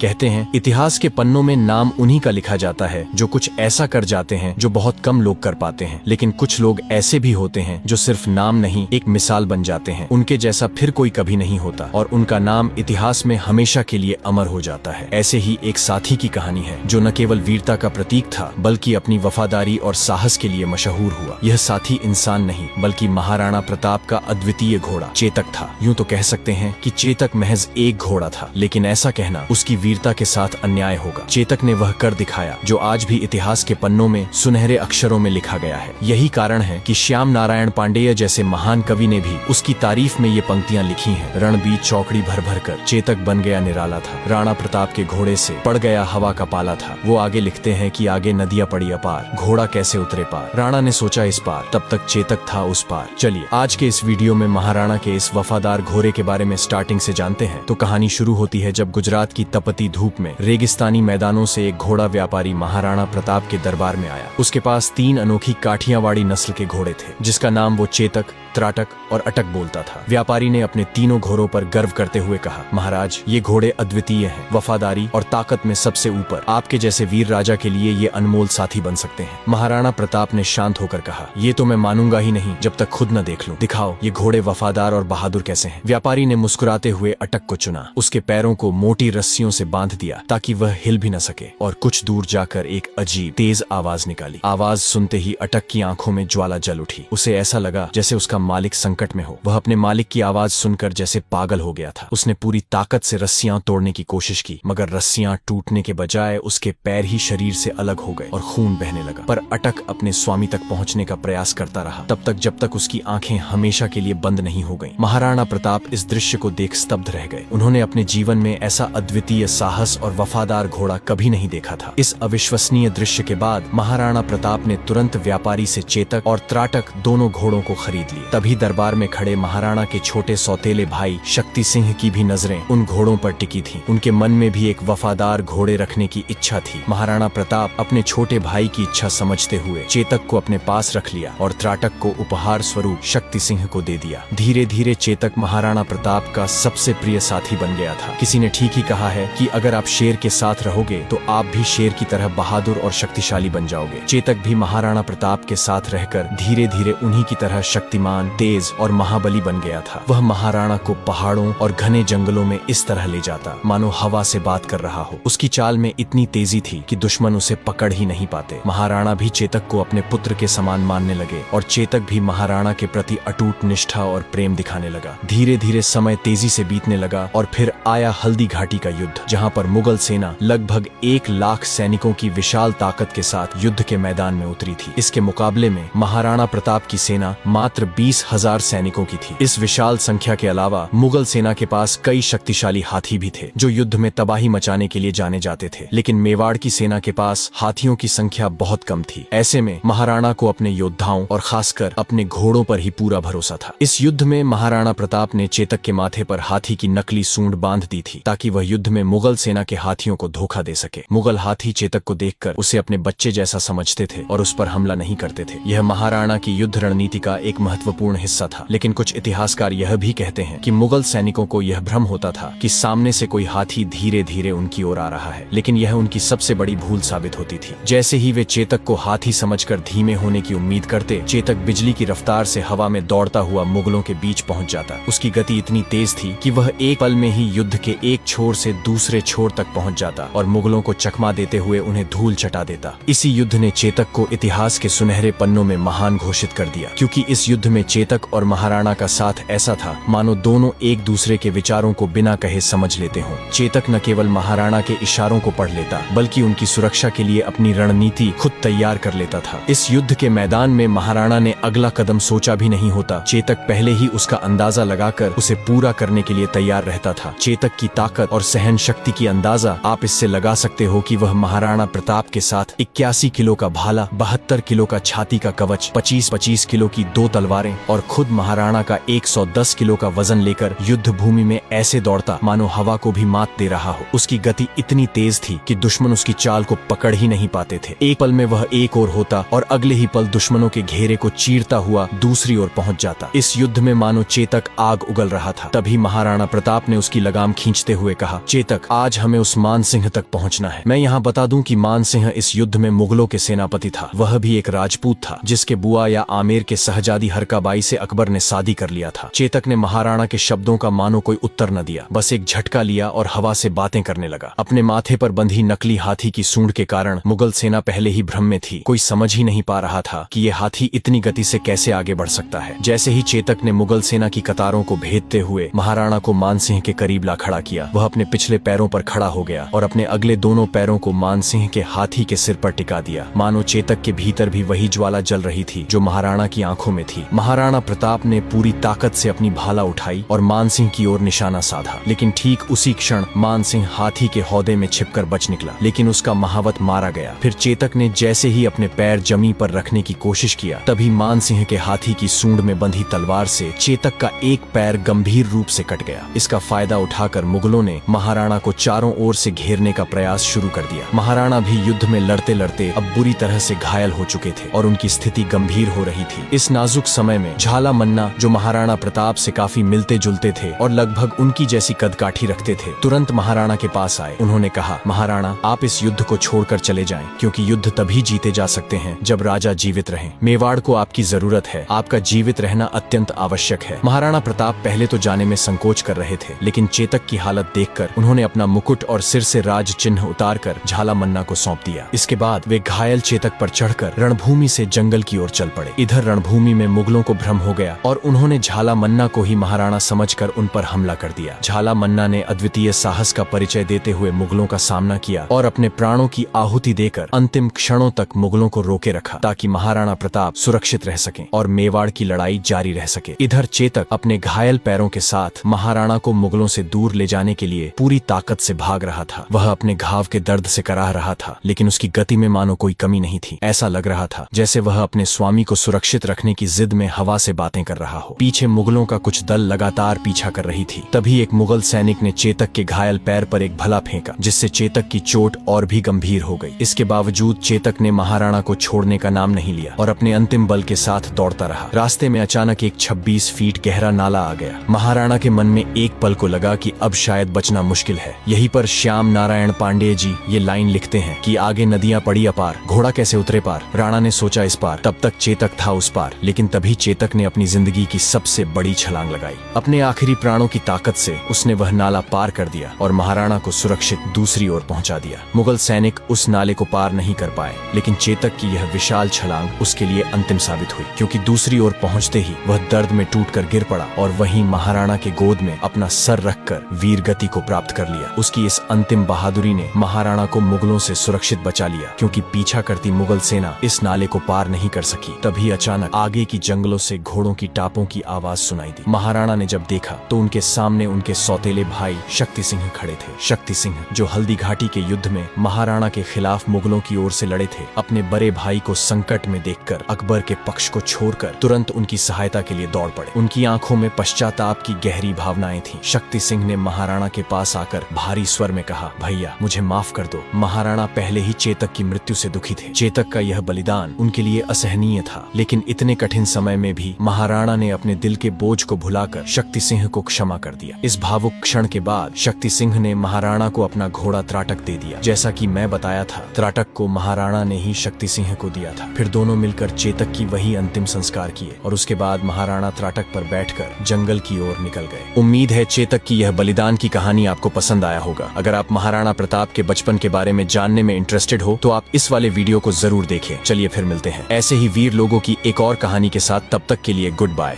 कहते हैं इतिहास के पन्नों में नाम उन्हीं का लिखा जाता है जो कुछ ऐसा कर जाते हैं जो बहुत कम लोग कर पाते हैं, लेकिन कुछ लोग ऐसे भी होते हैं जो सिर्फ नाम नहीं एक मिसाल बन जाते हैं। उनके जैसा फिर कोई कभी नहीं होता और उनका नाम इतिहास में हमेशा के लिए अमर हो जाता है। ऐसे ही एक साथी की कहानी है जो न केवल वीरता का प्रतीक था बल्कि अपनी वफादारी और साहस के लिए मशहूर हुआ। यह साथी इंसान नहीं बल्कि महाराणा प्रताप का अद्वितीय घोड़ा चेतक था। यूं तो कह सकते हैं कि चेतक महज एक घोड़ा था, लेकिन ऐसा कहना उसकी वीरता के साथ अन्याय होगा। चेतक ने वह कर दिखाया जो आज भी इतिहास के पन्नों में सुनहरे अक्षरों में लिखा गया है। यही कारण है कि श्याम नारायण पांडेय जैसे महान कवि ने भी उसकी तारीफ में ये पंक्तियां लिखी हैं। रणबीर चौकड़ी भर भर कर चेतक बन गया निराला था, राणा प्रताप के घोड़े से पड़ गया हवा का पाला था। वो आगे लिखते हैं कि आगे नदियां पड़ी अपार, घोड़ा कैसे उतरे पार, राणा ने सोचा इस पार, तब तक चेतक था उस पार। चलिए आज के इस वीडियो में महाराणा के इस वफादार घोड़े के बारे में स्टार्टिंग से जानते हैं। तो कहानी शुरू होती है जब गुजरात की तपती धूप में रेगिस्तानी मैदानों से एक घोड़ा व्यापारी महाराणा प्रताप के दरबार में आया। उसके पास 3 अनोखी काठियावाड़ी नस्ल के घोड़े थे जिसका नाम वो चेतक, त्राटक और अटक बोलता था। व्यापारी ने अपने तीनों घोड़ों पर गर्व करते हुए कहा, महाराज ये घोड़े अद्वितीय हैं, वफादारी और ताकत में सबसे ऊपर। आपके जैसे वीर राजा के लिए ये अनमोल साथी बन सकते हैं। महाराणा प्रताप ने शांत होकर कहा, ये तो मैं मानूंगा ही नहीं जब तक खुद न देख लूं। दिखाओ ये घोड़े वफादार और बहादुर कैसे हैं। व्यापारी ने मुस्कुराते हुए अटक को चुना, उसके पैरों को मोटी रस्सियों से बांध दिया ताकि वह हिल भी न सके और कुछ दूर जाकर एक अजीब तेज आवाज निकाली। आवाज सुनते ही अटक की आंखों में ज्वाला जल उठी। उसे ऐसा लगा जैसे उसका मालिक संकट में हो। वह अपने मालिक की आवाज सुनकर जैसे पागल हो गया था। उसने पूरी ताकत से रस्सियां तोड़ने की कोशिश की मगर रस्सियां टूटने के बजाय उसके पैर ही शरीर से अलग हो गए और खून बहने लगा। पर अटक अपने स्वामी तक पहुंचने का प्रयास करता रहा तब तक जब तक उसकी आंखें हमेशा के लिए बंद नहीं हो गईं। महाराणा प्रताप इस दृश्य को देख स्तब्ध रह गए। उन्होंने अपने जीवन में ऐसा अद्वितीय साहस और वफादार घोड़ा कभी नहीं देखा था। इस अविश्वसनीय दृश्य के बाद महाराणा प्रताप ने तुरंत व्यापारी से चेतक और त्राटक दोनों घोड़ों को खरीद लिए। तभी दरबार में खड़े महाराणा के छोटे सौतेले भाई शक्ति सिंह की भी नजरें उन घोड़ों पर टिकी थीं। उनके मन में भी एक वफादार घोड़े रखने की इच्छा थी। महाराणा प्रताप अपने छोटे भाई की इच्छा समझते हुए चेतक को अपने पास रख लिया और त्राटक को उपहार स्वरूप शक्ति सिंह को दे दिया। धीरे धीरे चेतक महाराणा प्रताप का सबसे प्रिय साथी बन गया था। किसी ने ठीक ही कहा है कि अगर आप शेर के साथ रहोगे तो आप भी शेर की तरह बहादुर और शक्तिशाली बन जाओगे। चेतक भी महाराणा प्रताप के साथ रहकर धीरे धीरे उन्हीं की तरह शक्तिमान, तेज और महाबली बन गया था। वह महाराणा को पहाड़ों और घने जंगलों में इस तरह ले जाता मानो हवा से बात कर रहा हो। उसकी चाल में इतनी तेजी थी कि दुश्मन उसे पकड़ ही नहीं पाते। महाराणा भी चेतक को अपने पुत्र के समान मानने लगे और चेतक भी महाराणा के प्रति अटूट निष्ठा और प्रेम दिखाने लगा। धीरे धीरे समय तेजी से बीतने लगा और फिर आया हल्दी घाटी का युद्ध, जहां पर मुगल सेना लगभग 1 लाख सैनिकों की विशाल ताकत के साथ युद्ध के मैदान में उतरी थी। इसके मुकाबले में महाराणा प्रताप की सेना मात्र 20,000 सैनिकों की थी। इस विशाल संख्या के अलावा मुगल सेना के पास कई शक्तिशाली हाथी भी थे जो युद्ध में तबाही मचाने के लिए जाने जाते थे, लेकिन मेवाड़ की सेना के पास हाथियों की संख्या बहुत कम थी। ऐसे में महाराणा को अपने योद्धाओं और खासकर अपने घोड़ों पर ही पूरा भरोसा था। इस युद्ध में महाराणा प्रताप ने चेतक के माथे पर हाथी की नकली सूंड बांध दी थी ताकि वह युद्ध में मुगल सेना के हाथियों को धोखा दे सके। मुगल हाथी चेतक को देखकर उसे अपने बच्चे जैसा समझते थे और उस पर हमला नहीं करते थे। यह महाराणा की युद्ध रणनीति का एक महत्वपूर्ण हिस्सा था, लेकिन कुछ इतिहासकार यह भी कहते हैं कि मुगल सैनिकों को यह भ्रम होता था कि सामने से कोई हाथी धीरे धीरे उनकी ओर आ रहा है, लेकिन यह उनकी सबसे बड़ी भूल साबित होती थी। जैसे ही वे चेतक को हाथी समझकर धीमे होने की उम्मीद करते, चेतक बिजली की रफ्तार से हवा में दौड़ता हुआ मुगलों के बीच पहुंच जाता। उसकी गति इतनी तेज थी कि वह एक पल में ही युद्ध के एक छोर से दूसरे छोर तक पहुंच जाता और मुगलों को चकमा देते हुए उन्हें धूल चटा देता। इसी युद्ध ने चेतक को इतिहास के सुनहरे पन्नों में महान घोषित कर दिया, क्योंकि इस युद्ध में चेतक और महाराणा का साथ ऐसा था मानो दोनों एक दूसरे के विचारों को बिना कहे समझ लेते हों। चेतक न केवल महाराणा के इशारों को पढ़ लेता बल्कि उनकी सुरक्षा के लिए अपनी रणनीति खुद तैयार कर लेता था। इस युद्ध के मैदान में महाराणा ने अगला कदम सोचा भी नहीं होता, चेतक पहले ही उसका अंदाजा लगाकर उसे पूरा करने के लिए तैयार रहता था। चेतक की ताकत और सहन शक्ति की अंदाजा आप इससे लगा सकते हो कि वह महाराणा प्रताप के साथ 81 किलो का भाला, 72 किलो का छाती का कवच, 25-25 किलो की 2 तलवारें और खुद महाराणा का 110 किलो का वजन लेकर युद्ध भूमि में ऐसे दौड़ता मानो हवा को भी मात दे रहा हो। उसकी गति इतनी तेज थी कि दुश्मन उसकी चाल को पकड़ ही नहीं पाते थे। एक पल में वह एक ओर होता और अगले ही पल दुश्मनों के घेरे को चीरता हुआ दूसरी ओर पहुंच जाता। इस युद्ध में मानो चेतक आग उगल रहा था। तभी महाराणा प्रताप ने उसकी लगाम खींचते हुए कहा, चेतक आज हमें उस मान सिंह तक पहुंचना है। मैं यहाँ बता दूं कि मान सिंह इस युद्ध में मुगलों के सेनापति था। वह भी एक राजपूत था जिसके बुआ या आमेर के सहजादी हरकाबाई से अकबर ने शादी कर लिया था। चेतक ने महाराणा के शब्दों का मानो कोई उत्तर न दिया, बस एक झटका लिया और हवा से बातें करने लगा। अपने माथे पर बंधी नकली हाथी की सूंड के कारण मुगल सेना पहले ही भ्रम में थी। कोई समझ ही नहीं पा रहा था कि ये हाथी इतनी गति से कैसे आगे बढ़ सकता है। जैसे ही चेतक ने मुगल सेना की कतारों को भेदते हुए महाराणा को मान सिंह के करीब ला खड़ा किया, वह अपने पिछले पैरों पर खड़ा हो गया और अपने अगले दोनों पैरों को मान सिंह के हाथी के सिर पर टिका दिया। मानो चेतक के भीतर भी वही ज्वाला जल रही थी जो महाराणा की आंखों में थी। महाराणा प्रताप ने पूरी ताकत से अपनी भाला उठाई और मान सिंह की ओर निशाना साधा, लेकिन ठीक उसी क्षण मान सिंह हाथी के हौदे में छिपकर बच निकला, लेकिन उसका महावत मारा गया। फिर चेतक ने जैसे ही अपने पैर जमी पर रखने की कोशिश किया, तभी मान सिंह के हाथी की सूंड में बंधी तलवार से चेतक का एक पैर गंभीर रूप से कट गया। इसका फायदा उठाकर मुगलों ने महाराणा को चारों ओर से घेरने का प्रयास शुरू कर दिया। महाराणा भी युद्ध में लड़ते लड़ते अब बुरी तरह से घायल हो चुके थे और उनकी स्थिति गंभीर हो रही थी। इस नाजुक समय में झाला मन्ना, जो महाराणा प्रताप से काफी मिलते जुलते थे और लगभग उनकी जैसी कदकाठी रखते थे, तुरंत महाराणा के पास आए। उन्होंने कहा, महाराणा, आप इस युद्ध को छोड़कर चले जाएं, क्योंकि युद्ध तभी जीते जा सकते हैं जब राजा जीवित रहें। मेवाड़ को आपकी जरूरत है, आपका जीवित रहना अत्यंत आवश्यक है। महाराणा प्रताप पहले तो जाने में संकोच कर रहे थे, लेकिन चेतक की हालत देखकर उन्होंने अपना मुकुट और सिर से राज चिन्ह उतारकर झाला मन्ना को सौंप दिया। इसके बाद वे घायल चेतक पर चढ़कर रणभूमि से जंगल की ओर चल पड़े। इधर रणभूमि में मुगलों को भ्रम हो गया और उन्होंने झाला मन्ना को ही महाराणा समझकर उन पर हमला कर दिया। झाला मन्ना ने अद्वितीय साहस का परिचय देते हुए मुगलों का सामना किया और अपने प्राणों की आहुति देकर अंतिम क्षणों तक मुगलों को रोके रखा, ताकि महाराणा प्रताप सुरक्षित रह सकें और मेवाड़ की लड़ाई जारी रह सके। इधर चेतक अपने घायल पैरों के साथ महाराणा को मुगलों से दूर ले जाने के लिए पूरी ताकत से भाग रहा था। वह अपने घाव के दर्द से कराह रहा था, लेकिन उसकी गति में मानो कोई कमी नहीं थी। ऐसा लग रहा था जैसे वह अपने स्वामी को सुरक्षित रखने की जिद में हवा से बातें कर रहा हो। पीछे मुगलों का कुछ दल लगातार पीछा कर रही थी। तभी एक मुगल सैनिक ने चेतक के घायल पैर पर एक भला फेंका, जिससे चेतक की चोट और भी गंभीर हो गई। इसके बावजूद चेतक ने महाराणा को छोड़ने का नाम नहीं लिया और अपने अंतिम बल के साथ दौड़ता रहा। रास्ते में अचानक एक 26 फीट गहरा नाला आ गया। महाराणा के मन में एक पल को लगा कि अब शायद बचना मुश्किल है। यहीं पर श्याम नारायण पांडेय जी ये लाइन लिखते हैं कि आगे नदियां पड़ी अपार, घोड़ा कैसे उतरे पार। राणा ने सोचा इस पार, तब तक चेतक था उस पार, लेकिन तभी चेतक ने अपनी जिंदगी की सबसे बड़ी छलांग लगाई। अपने आखिरी प्राणों की ताकत से उसने वह नाला पार कर दिया और महाराणा को सुरक्षित दूसरी ओर पहुंचा दिया। मुगल सैनिक उस नाले को पार नहीं कर पाए, लेकिन चेतक की यह विशाल छलांग उसके लिए अंतिम साबित हुई, क्योंकि दूसरी ओर पहुंचते ही वह दर्द में टूटकर गिर पड़ा और वहीं महाराणा के गोद में अपना सर रखकर वीर गति को प्राप्त कर लिया। उसकी इस अंतिम बहादुरी ने महाराणा को मुगलों से सुरक्षित बचा लिया, क्योंकि पीछा करती मुगल सेना इस नाले को पार नहीं कर सकी। तभी अचानक आगे की जंगलों से घोड़ों की टापों की आवाज सुनाई दी। महाराणा ने जब देखा तो उनके सामने उनके सौतेले भाई शक्ति सिंह खड़े थे। शक्ति सिंह, जो हल्दी घाटी के युद्ध में महाराणा के खिलाफ मुगलों की ओर से लड़े थे, अपने बड़े भाई को संकट में देखकर अकबर के पक्ष को छोड़कर तुरंत उनकी सहायता के लिए दौड़ पड़े। उनकी आंखों में पश्चाताप की गहरी भावनाएं थीं। शक्ति सिंह ने महाराणा के पास आकर भारी स्वर में कहा, भैया मुझे माफ कर दो। महाराणा पहले ही चेतक की मृत्यु से दुखी थे। चेतक का यह बलिदान उनके लिए असहनीय था, लेकिन इतने कठिन समय में भी महाराणा ने अपने दिल के बोझ को भुलाकर शक्ति सिंह को क्षमा कर दिया। इस भावुक क्षण के बाद शक्ति सिंह ने महाराणा को अपना घोड़ा त्राटक दे दिया। जैसा कि मैं बताया था, त्राटक को महाराणा ने ही शक्ति सिंह को दिया था। फिर दोनों मिलकर चेतक की वही अंतिम संस्कार किए और उसके बाद महाराणा त्राटक पर बैठकर जंगल की ओर निकल गए। उम्मीद है चेतक की यह बलिदान की कहानी आपको पसंद आया होगा। अगर आप महाराणा प्रताप के बचपन के बारे में जानने में इंटरेस्टेड हो तो आप इस वाले वीडियो को जरूर देखें। चलिए फिर मिलते हैं ऐसे ही वीर लोगों की एक और कहानी के साथ। तब तक के लिए गुड बाय।